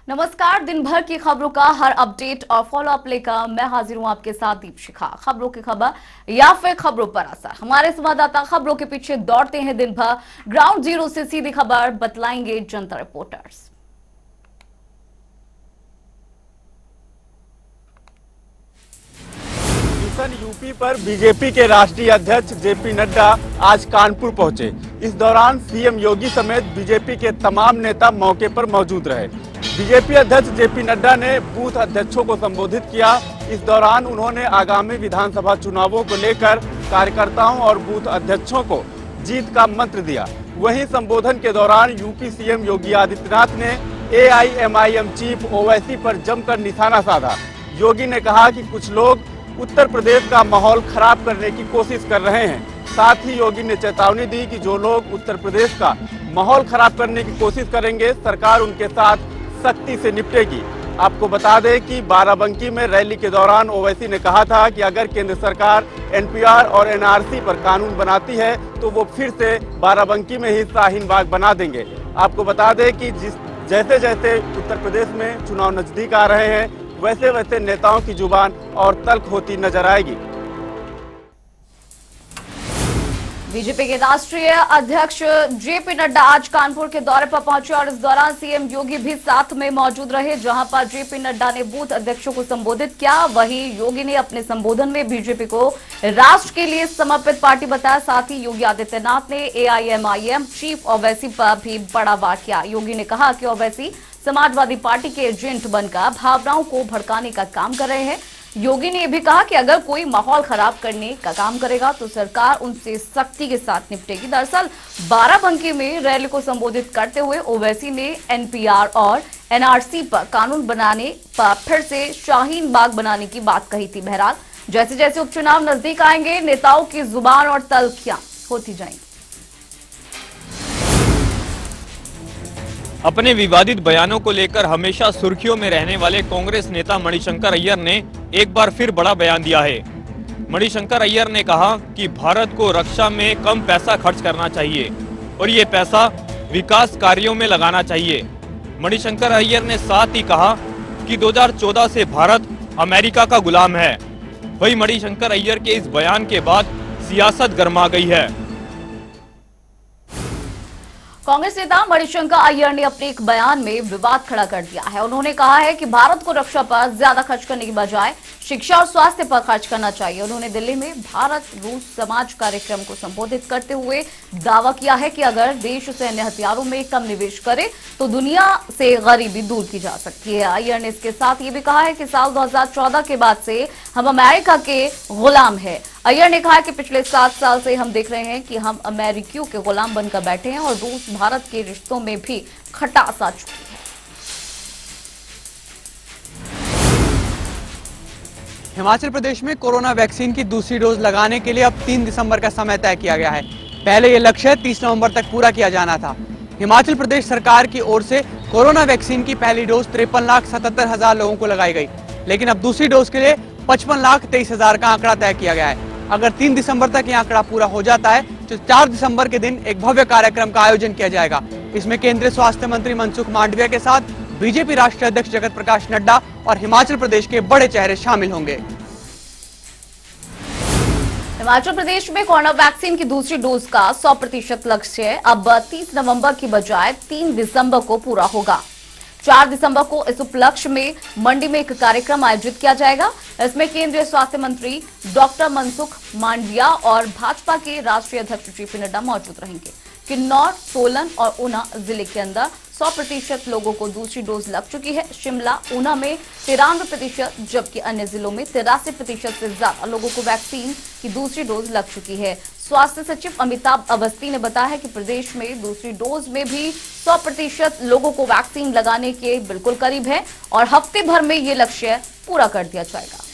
नमस्कार। दिन भर की खबरों का हर अपडेट और फॉलो अप लेकर मैं हाजिर हूं आपके साथ दीपशिखा। खबरों की खबर या फिर खबरों पर असर, हमारे संवाददाता खबरों के पीछे दौड़ते हैं दिन भर। ग्राउंड जीरो से सीधी खबर बतलाएंगे जनता रिपोर्टर्स। मिशन यूपी पर बीजेपी के राष्ट्रीय अध्यक्ष जेपी नड्डा आज कानपुर पहुंचे। इस दौरान सीएम योगी समेत बीजेपी के तमाम नेता मौके पर मौजूद रहे। बीजेपी अध्यक्ष जेपी नड्डा ने बूथ अध्यक्षों को संबोधित किया। इस दौरान उन्होंने आगामी विधानसभा चुनावों को लेकर कार्यकर्ताओं और बूथ अध्यक्षों को जीत का मंत्र दिया। वहीं संबोधन के दौरान यूपी सीएम योगी आदित्यनाथ ने एआईएमआईएम चीफ ओवैसी पर जमकर निशाना साधा। योगी ने कहा कि कुछ लोग उत्तर प्रदेश का माहौल खराब करने की कोशिश कर रहे हैं। साथ ही योगी ने चेतावनी दी कि जो लोग उत्तर प्रदेश का माहौल खराब करने की कोशिश करेंगे, सरकार उनके साथ सख्ती से निपटेगी। आपको बता दें कि बाराबंकी में रैली के दौरान ओवैसी ने कहा था कि अगर केंद्र सरकार एनपीआर और एनआरसी पर कानून बनाती है तो वो फिर से बाराबंकी में ही शाहीन बाग बना देंगे। आपको बता दें कि जैसे जैसे उत्तर प्रदेश में चुनाव नजदीक आ रहे हैं, वैसे वैसे नेताओं की जुबान और तल्ख होती नजर आएगी। बीजेपी के राष्ट्रीय अध्यक्ष जेपी नड्डा आज कानपुर के दौरे पर पहुंचे और इस दौरान सीएम योगी भी साथ में मौजूद रहे। जहां पर जेपी नड्डा ने बूथ अध्यक्षों को संबोधित किया, वहीं योगी ने अपने संबोधन में बीजेपी को राष्ट्र के लिए समर्पित पार्टी बताया। साथ ही योगी आदित्यनाथ ने एआईएमआईएम चीफ ओवैसी पर भी बड़ा वार किया। योगी ने कहा कि ओवैसी समाजवादी पार्टी के एजेंट बनकर भावनाओं को भड़काने का काम कर रहे हैं। योगी ने यह भी कहा कि अगर कोई माहौल खराब करने का काम करेगा तो सरकार उनसे सख्ती के साथ निपटेगी। दरअसल बाराबंकी में रैली को संबोधित करते हुए ओवैसी ने एनपीआर और एनआरसी पर कानून बनाने पर फिर से शाहीन बाग बनाने की बात कही थी। बहरहाल जैसे जैसे उपचुनाव नजदीक आएंगे, नेताओं की जुबान और तल्खियां होती जाएंगी। अपने विवादित बयानों को लेकर हमेशा सुर्खियों में रहने वाले कांग्रेस नेता मणिशंकर अय्यर ने एक बार फिर बड़ा बयान दिया है। मणिशंकर अय्यर ने कहा कि भारत को रक्षा में कम पैसा खर्च करना चाहिए और ये पैसा विकास कार्यों में लगाना चाहिए। मणिशंकर अय्यर ने साथ ही कहा कि 2014 से भारत अमेरिका का गुलाम है। वहीं मणिशंकर अय्यर के इस बयान के बाद सियासत गर्मा गई है। कांग्रेस नेता मणिशंकर अय्यर ने अपने एक बयान में विवाद खड़ा कर दिया है। उन्होंने कहा है कि भारत को रक्षा पर ज्यादा खर्च करने की बजाय शिक्षा और स्वास्थ्य पर खर्च करना चाहिए। उन्होंने दिल्ली में भारत रूस समाज कार्यक्रम को संबोधित करते हुए दावा किया है कि अगर देश सैन्य हथियारों में कम निवेश करे तो दुनिया से गरीबी दूर की जा सकती है। अय्यर ने इसके साथ ये भी कहा है कि साल 2014 के बाद से हम अमेरिका के गुलाम है। अय्यर ने कहा कि पिछले 7 साल से हम देख रहे हैं कि हम अमेरिकियों के गुलाम बनकर बैठे हैं और रूस भारत के रिश्तों में भी खटास आ चुकी है। हिमाचल प्रदेश में कोरोना वैक्सीन की दूसरी डोज लगाने के लिए अब 3 दिसंबर का समय तय किया गया है। पहले ये लक्ष्य 30 नवंबर तक पूरा किया जाना था। हिमाचल प्रदेश सरकार की ओर से कोरोना वैक्सीन की पहली डोज 53,77,000 लोगों को लगाई गई, लेकिन अब दूसरी डोज के लिए 55,23,000 का आंकड़ा तय किया गया है। अगर 3 दिसंबर तक ये आंकड़ा पूरा हो जाता है तो 4 दिसंबर के दिन एक भव्य कार्यक्रम का आयोजन किया जाएगा। इसमें केंद्रीय स्वास्थ्य मंत्री मनसुख मांडविया के साथ बीजेपी राष्ट्रीय अध्यक्ष जगत प्रकाश नड्डा और हिमाचल प्रदेश के बड़े चेहरे शामिल होंगे। हिमाचल प्रदेश में कोरोना वैक्सीन की दूसरी डोज का 100% लक्ष्य अब 30 नवंबर की बजाय 3 दिसंबर को पूरा होगा। 4 दिसंबर को इस उपलक्ष्य में मंडी में एक कार्यक्रम आयोजित किया जाएगा। इसमें केंद्रीय स्वास्थ्य मंत्री डॉक्टर मनसुख मांडविया और भाजपा के राष्ट्रीय अध्यक्ष जेपी नड्डा मौजूद रहेंगे। किन्नौर, सोलन और ऊना जिले के अंदर 100% लोगों को दूसरी डोज लग चुकी है। शिमला, ऊना में 93%, जबकि अन्य जिलों में 83% से ज्यादा लोगों को वैक्सीन की दूसरी डोज लग चुकी है। स्वास्थ्य सचिव अमिताभ अवस्थी ने बताया है कि प्रदेश में दूसरी डोज में भी 100% लोगों को वैक्सीन लगाने के बिल्कुल करीब है और हफ्ते भर में ये लक्ष्य पूरा कर दिया जाएगा।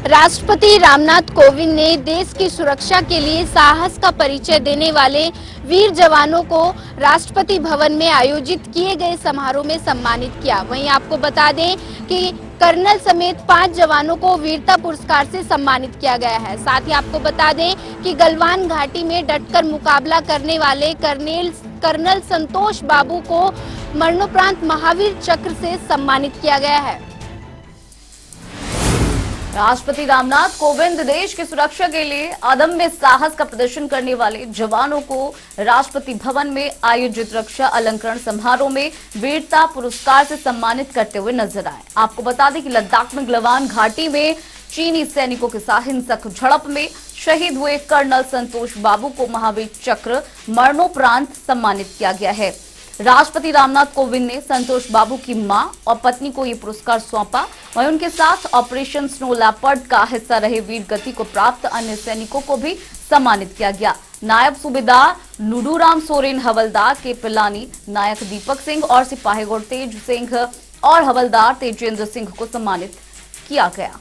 राष्ट्रपति रामनाथ कोविंद ने देश की सुरक्षा के लिए साहस का परिचय देने वाले वीर जवानों को राष्ट्रपति भवन में आयोजित किए गए समारोह में सम्मानित किया। वहीं आपको बता दें कि कर्नल समेत 5 जवानों को वीरता पुरस्कार से सम्मानित किया गया है। साथ ही आपको बता दें कि गलवान घाटी में डटकर मुकाबला करने वाले कर्नल संतोष बाबू को मरणोपरांत महावीर चक्र से सम्मानित किया गया है। राष्ट्रपति रामनाथ कोविंद देश की सुरक्षा के लिए अदम्य साहस का प्रदर्शन करने वाले जवानों को राष्ट्रपति भवन में आयोजित रक्षा अलंकरण समारोह में वीरता पुरस्कार से सम्मानित करते हुए नजर आए। आपको बता दें कि लद्दाख में गलवान घाटी में चीनी सैनिकों के साथ हिंसक झड़प में शहीद हुए कर्नल संतोष बाबू को महावीर चक्र मरणोपरांत सम्मानित किया गया है। राष्ट्रपति रामनाथ कोविंद ने संतोष बाबू की मां और पत्नी को ये पुरस्कार सौंपा। वहीं उनके साथ ऑपरेशन स्नो लेपर्ड का हिस्सा रहे वीर गति को प्राप्त अन्य सैनिकों को भी सम्मानित किया गया। नायब सूबेदार लुडूराम सोरेन, हवलदार के पिलानी, नायक दीपक सिंह और सिपाही गुरतेज सिंह और हवलदार तेजेंद्र सिंह को सम्मानित किया गया।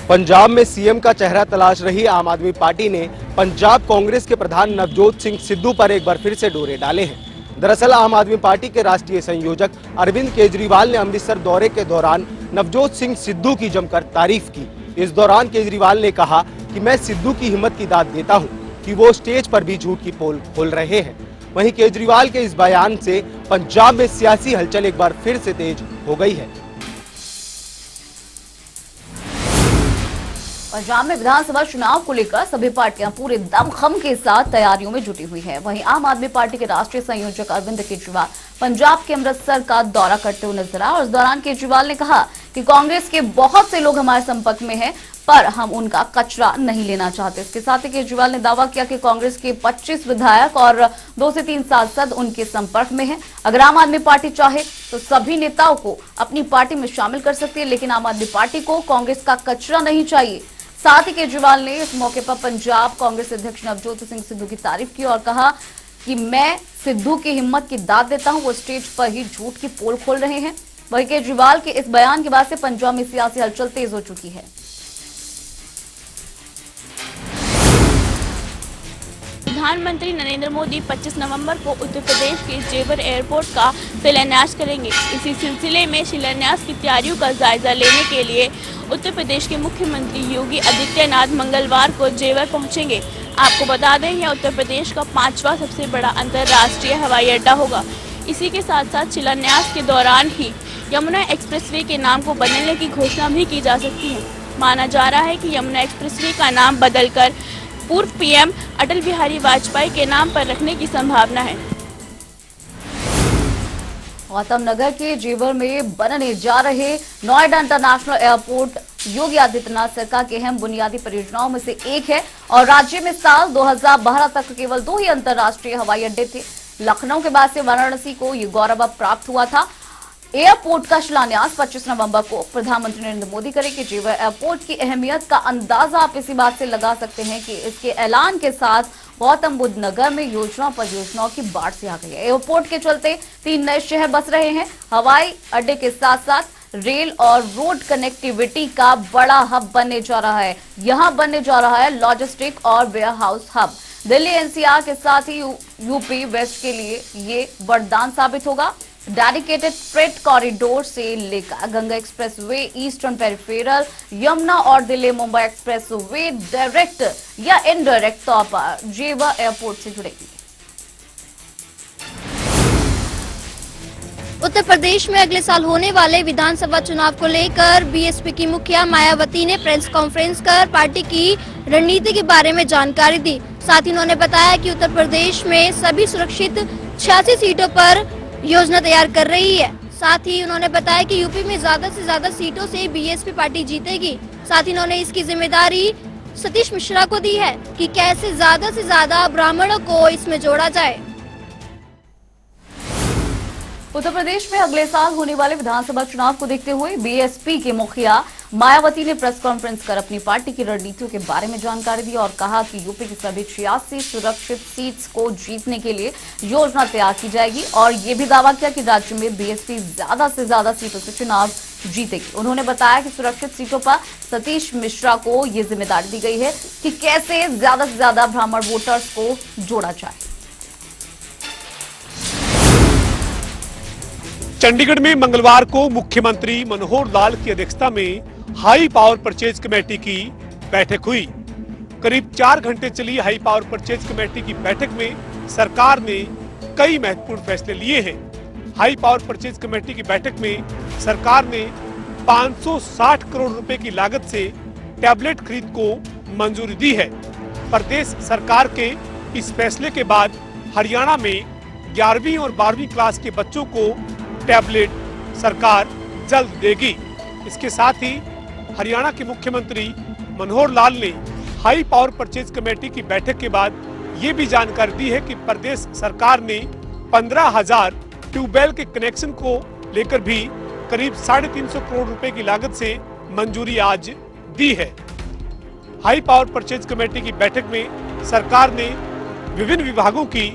पंजाब में सीएम का चेहरा तलाश रही आम आदमी पार्टी ने पंजाब कांग्रेस के प्रधान नवजोत सिंह सिद्धू पर एक बार फिर से डोरे डाले हैं। दरअसल आम आदमी पार्टी के राष्ट्रीय संयोजक अरविंद केजरीवाल ने अमृतसर दौरे के दौरान नवजोत सिंह सिद्धू की जमकर तारीफ की। इस दौरान केजरीवाल ने कहा कि मैं सिद्धू की हिम्मत की दाद देता हूं कि वो स्टेज पर भी झूठ की पोल खोल रहे हैं। वहीं केजरीवाल के इस बयान से पंजाब में सियासी हलचल एक बार फिर से तेज हो गई है। पंजाब में विधानसभा चुनाव को लेकर सभी पार्टियां पूरे दमखम के साथ तैयारियों में जुटी हुई है। वहीं आम आदमी पार्टी के राष्ट्रीय संयोजक अरविंद केजरीवाल पंजाब के अमृतसर का दौरा करते हुए नजर आए और इस दौरान केजरीवाल ने कहा कि कांग्रेस के बहुत से लोग हमारे संपर्क में हैं, पर हम उनका कचरा नहीं लेना चाहते। इसके साथ ही केजरीवाल ने दावा किया कि कांग्रेस के 25 विधायक और 2 से 3 सांसद उनके संपर्क में हैं। अगर आम आदमी पार्टी चाहे तो सभी नेताओं को अपनी पार्टी में शामिल कर सकती है, लेकिन आम आदमी पार्टी को कांग्रेस का कचरा नहीं चाहिए। साथ ही केजरीवाल ने इस मौके पर पंजाब कांग्रेस अध्यक्ष नवजोत सिंह सिद्धू की तारीफ की और कहा कि मैं सिद्धू की हिम्मत की दाद देता हूं, वो स्टेज पर ही झूठ की पोल खोल रहे हैं। वहीं केजरीवाल के इस बयान के बाद से पंजाब में सियासी हलचल तेज हो चुकी है। प्रधानमंत्री नरेंद्र मोदी 25 नवंबर को उत्तर प्रदेश के जेवर एयरपोर्ट का शिलान्यास करेंगे। इसी सिलसिले में शिलान्यास की तैयारियों का जायजा लेने के लिए उत्तर प्रदेश के मुख्यमंत्री योगी आदित्यनाथ मंगलवार को जेवर पहुंचेंगे। आपको बता दें, यह उत्तर प्रदेश का 5वां सबसे बड़ा अंतर्राष्ट्रीय हवाई अड्डा होगा। इसी के साथ साथ शिलान्यास के दौरान ही यमुना एक्सप्रेसवे के नाम को बदलने की घोषणा भी की जा सकती है। माना जा रहा है कि यमुना एक्सप्रेसवे का नाम बदलकर पूर्व पीएम अटल बिहारी वाजपेयी के नाम पर रखने की संभावना है। गौतम नगर के जेवर में बनने जा रहे नोएडा इंटरनेशनल एयरपोर्ट योगी आदित्यनाथ सरकार के अहम बुनियादी परियोजनाओं में से एक है और राज्य में साल 2012 तक केवल 2 ही अंतर्राष्ट्रीय हवाई अड्डे थे। लखनऊ के बाद से वाराणसी को ये गौरव प्राप्त हुआ था। एयरपोर्ट का शिलान्यास 25 नवंबर को प्रधानमंत्री नरेंद्र मोदी करेंगे। जेवर एयरपोर्ट की अहमियत का अंदाजा आप इसी बात से लगा सकते हैं कि इसके ऐलान के साथ गौतम बुद्ध नगर में योजना परियोजनाओं की बाढ़ से आ गई है। एयरपोर्ट के चलते 3 नए शहर बस रहे हैं। हवाई अड्डे के साथ साथ रेल और रोड कनेक्टिविटी का बड़ा हब बनने जा रहा है। यहाँ बनने जा रहा है लॉजिस्टिक और warehouse hub. Delhi NCR के साथ ही यूपी वेस्ट के लिए ये वरदान साबित होगा। डेडिकेटेड फ्रेट कॉरिडोर से लेकर Ganga expressway, eastern peripheral, Yamuna और दिल्ली मुंबई एक्सप्रेसवे डायरेक्ट या इनडायरेक्ट तौर पर जेवर एयरपोर्ट से जुड़ेगी। उत्तर प्रदेश में अगले साल होने वाले विधानसभा चुनाव को लेकर बीएसपी की मुखिया मायावती ने प्रेस कॉन्फ्रेंस कर पार्टी की रणनीति के बारे में जानकारी दी। साथ ही उन्होंने बताया कि उत्तर प्रदेश में सभी सुरक्षित 86 सीटों पर योजना तैयार कर रही है। साथ ही उन्होंने बताया कि यूपी में ज्यादा से ज्यादा सीटों से बीएसपी पार्टी जीतेगी। साथ ही उन्होंने इसकी जिम्मेदारी सतीश मिश्रा को दी है कि कैसे ज्यादा से ज्यादा ब्राह्मणों को इसमें जोड़ा जाए। उत्तर प्रदेश में अगले साल होने वाले विधानसभा चुनाव को देखते हुए बीएसपी के मुखिया मायावती ने प्रेस कॉन्फ्रेंस कर अपनी पार्टी की रणनीतियों के बारे में जानकारी दी और कहा कि यूपी की सभी 86 सुरक्षित सीट्स को जीतने के लिए योजना तैयार की जाएगी और ये भी दावा किया कि राज्य में बीएसपी ज्यादा से ज्यादा सीटों से चुनाव जीतेगी। उन्होंने बताया कि सुरक्षित सीटों पर सतीश मिश्रा को ये जिम्मेदारी दी गई है कि कैसे ज्यादा से ज्यादा ब्राह्मण वोटर्स को जोड़ा जाए। चंडीगढ़ में मंगलवार को मुख्यमंत्री मनोहर लाल की अध्यक्षता में हाई पावर परचेज कमेटी की बैठक हुई। करीब 4 घंटे चली हाई पावर परचेज कमेटी की बैठक में सरकार ने कई महत्वपूर्ण फैसले लिए हैं। हाई पावर परचेज कमेटी की बैठक में सरकार ने 560 करोड़ रुपए की लागत से टैबलेट खरीद को मंजूरी दी है। प्रदेश सरकार के इस फैसले के बाद हरियाणा में 11वीं और 12वीं क्लास के बच्चों को टैबलेट सरकार जल्द देगी। इसके साथ ही हरियाणा के मुख्यमंत्री मनोहर लाल ने हाई पावर परचेज कमेटी की बैठक के बाद ये भी जानकारी दी है कि प्रदेश सरकार ने 15,000 ट्यूबवेल के कनेक्शन को लेकर भी करीब 350 करोड़ रुपए की लागत से मंजूरी आज दी है। हाई पावर परचेज कमेटी की बैठक में सरकार ने विभिन्न विभागों की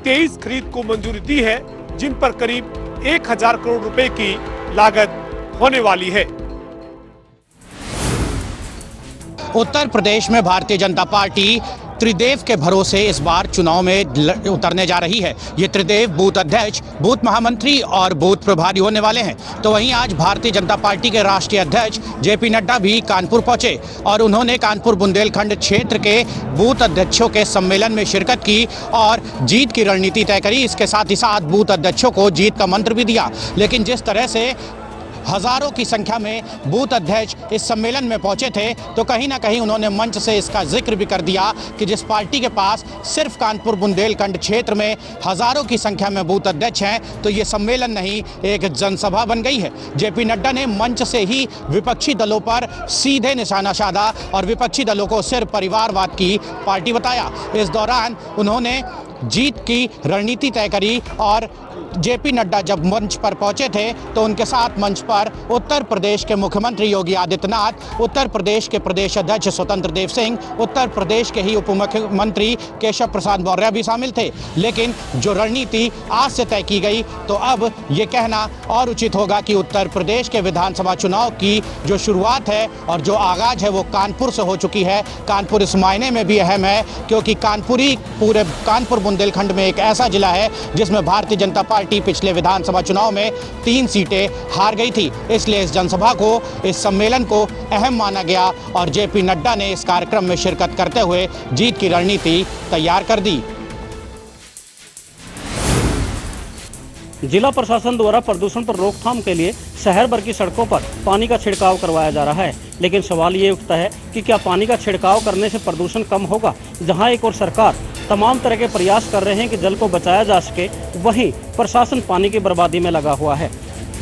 23 खरीद को मंजूरी दी है, जिन पर करीब 1,000 करोड़ रुपए की लागत होने वाली है। उत्तर प्रदेश में भारतीय जनता पार्टी त्रिदेव के भरोसे इस बार चुनाव में उतरने जा रही है। ये त्रिदेव बूथ अध्यक्ष, बूथ महामंत्री और बूथ प्रभारी होने वाले हैं। तो वहीं आज भारतीय जनता पार्टी के राष्ट्रीय अध्यक्ष जेपी नड्डा भी कानपुर पहुंचे और उन्होंने कानपुर बुंदेलखंड क्षेत्र के बूथ अध्यक्षों के सम्मेलन में शिरकत की और जीत की रणनीति तय करी। इसके साथ ही साथ बूथ अध्यक्षों को जीत का मंत्र भी दिया। लेकिन जिस तरह से हजारों की संख्या में बूथ अध्यक्ष इस सम्मेलन में पहुंचे थे, तो कहीं ना कहीं उन्होंने मंच से इसका जिक्र भी कर दिया कि जिस पार्टी के पास सिर्फ कानपुर बुंदेलखंड क्षेत्र में हजारों की संख्या में बूथ अध्यक्ष हैं, तो ये सम्मेलन नहीं एक जनसभा बन गई है। जेपी नड्डा ने मंच से ही विपक्षी दलों पर सीधे निशाना साधा और विपक्षी दलों को सिर्फ परिवारवाद की पार्टी बताया। इस दौरान उन्होंने जीत की रणनीति तय करी और जेपी नड्डा जब मंच पर पहुंचे थे तो उनके साथ मंच पर उत्तर प्रदेश के मुख्यमंत्री योगी आदित्यनाथ, उत्तर प्रदेश के प्रदेश अध्यक्ष स्वतंत्र देव सिंह, उत्तर प्रदेश के ही उप मुख्यमंत्री केशव प्रसाद मौर्य भी शामिल थे। लेकिन जो रणनीति आज से तय की गई, तो अब ये कहना और उचित होगा कि उत्तर प्रदेश के विधानसभा चुनाव की जो शुरुआत है और जो आगाज है वो कानपुर से हो चुकी है। कानपुर इस मायने में भी अहम है क्योंकि पूरे कानपुर बुंदेलखंड में एक ऐसा जिला है जिसमें भारतीय जनता पार्टी पिछले विधानसभा चुनाव में 3 सीटें हार गई थी। इसलिए इस जनसभा को, इस सम्मेलन को अहम माना गया और जेपी नड्डा ने इस कार्यक्रम में शिरकत करते हुए जीत की रणनीति तैयार कर दी। जिला प्रशासन द्वारा प्रदूषण पर रोकथाम के लिए शहर भर की सड़कों पर पानी का छिड़काव करवाया जा रहा है। लेकिन सवाल ये उठता है कि क्या पानी का छिड़काव करने से प्रदूषण कम होगा? जहां एक और सरकार तमाम तरह के प्रयास कर रहे हैं कि जल को बचाया जा सके, वहीं प्रशासन पानी की बर्बादी में लगा हुआ है।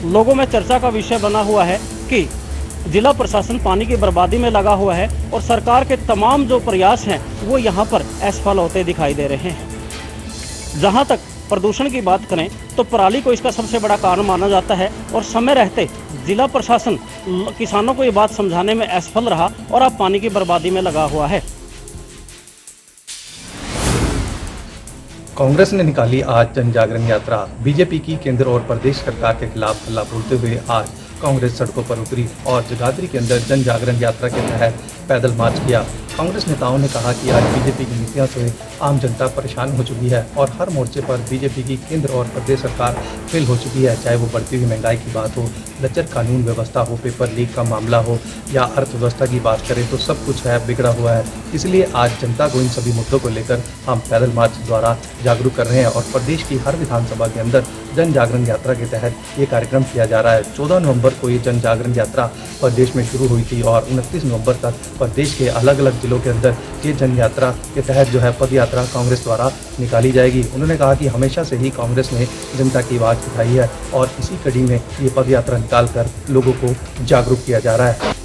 लोगों में चर्चा का विषय बना हुआ है कि जिला प्रशासन पानी की बर्बादी में लगा हुआ है और सरकार के तमाम जो प्रयास हैं वो यहाँ पर असफल होते दिखाई दे रहे हैं। जहाँ तक प्रदूषण की बात करें तो पराली को इसका सबसे बड़ा कारण माना जाता है और समय रहते जिला प्रशासन किसानों को ये बात समझाने में असफल रहा और अब पानी की बर्बादी में लगा हुआ है। कांग्रेस ने निकाली आज जन जागरण यात्रा। बीजेपी की केंद्र और प्रदेश सरकार के खिलाफ हल्ला बोलते हुए आज कांग्रेस सड़कों पर उतरी और जगाधरी के अंदर जन जागरण यात्रा के तहत पैदल मार्च किया। कांग्रेस नेताओं ने कहा कि आज बीजेपी की नीतियों से आम जनता परेशान हो चुकी है और हर मोर्चे पर बीजेपी की केंद्र और प्रदेश सरकार फेल हो चुकी है। चाहे वो बढ़ती हुई महंगाई की बात हो, लचर कानून व्यवस्था हो, पेपर लीक का मामला हो या अर्थव्यवस्था की बात करें तो सब कुछ है बिगड़ा हुआ है। इसलिए आज जनता को इन सभी मुद्दों को लेकर हम पैदल मार्च द्वारा जागरूक कर रहे हैं और प्रदेश की हर विधानसभा के अंदर जन जागरण यात्रा के तहत ये कार्यक्रम किया जा रहा है। 14 नवंबर को ये जन जागरण यात्रा प्रदेश में शुरू हुई थी और 29 नवंबर तक प्रदेश के अलग अलग जिलों के अंदर ये जन यात्रा के तहत जो है पद यात्रा कांग्रेस द्वारा निकाली जाएगी। उन्होंने कहा कि हमेशा से ही कांग्रेस ने जनता की आवाज़ उठाई है और इसी कड़ी में ये पद यात्रा निकालकर लोगों को जागरूक किया जा रहा है।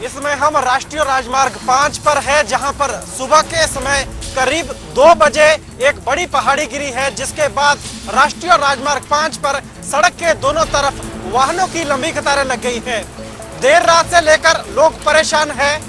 इसमें हम राष्ट्रीय राजमार्ग 5 पर है, जहां पर सुबह के समय करीब 2 बजे एक बड़ी पहाड़ी गिरी है, जिसके बाद राष्ट्रीय राजमार्ग 5 पर सड़क के दोनों तरफ वाहनों की लंबी कतारें लग गई है। देर रात से लेकर लोग परेशान हैं।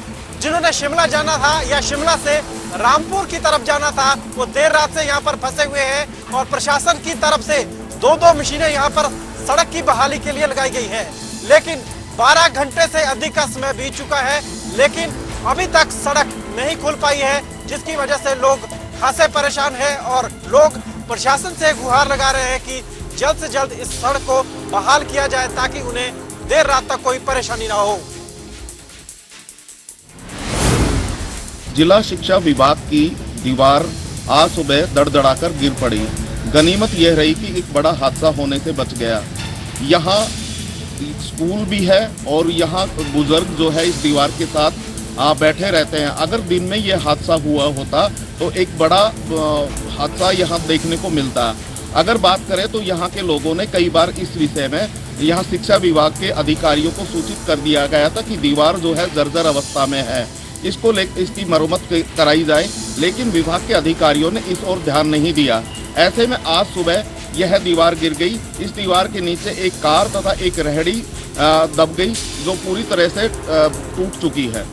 जिन्होंने शिमला जाना था या शिमला से रामपुर की तरफ जाना था, वो देर रात से यहाँ पर फंसे हुए हैं और प्रशासन की तरफ से 2-2 मशीनें यहाँ पर सड़क की बहाली के लिए लगाई गई है, लेकिन 12 घंटे से अधिक का समय बीत चुका है, लेकिन अभी तक सड़क नहीं खुल पाई है, जिसकी वजह से लोग खासे परेशान हैं और लोग प्रशासन से गुहार लगा रहे हैं कि जल्द से जल्द इस सड़क को बहाल किया जाए ताकि उन्हें देर रात तक कोई परेशानी ना हो। जिला शिक्षा विभाग की दीवार आज सुबह दड़दड़ाकर गिर पड़ी। गनीमत यह रही कि एक बड़ा हादसा होने से बच गया। यहाँ स्कूल भी है और यहाँ बुजुर्ग जो है इस दीवार के साथ बैठे रहते हैं। अगर दिन में यह हादसा हुआ होता तो एक बड़ा हादसा यहाँ देखने को मिलता। अगर बात करें तो यहाँ के लोगों ने कई बार इस विषय में यहाँ शिक्षा विभाग के अधिकारियों को सूचित कर दिया गया था कि दीवार जो है जर्जर अवस्था में है, इसकी मरम्मत कराई जाए, लेकिन विभाग के अधिकारियों ने इस ओर ध्यान नहीं दिया। ऐसे में आज सुबह यह दीवार गिर गई। इस दीवार के नीचे एक कार तथा एक रेहड़ी दब गई जो पूरी तरह से टूट चुकी है।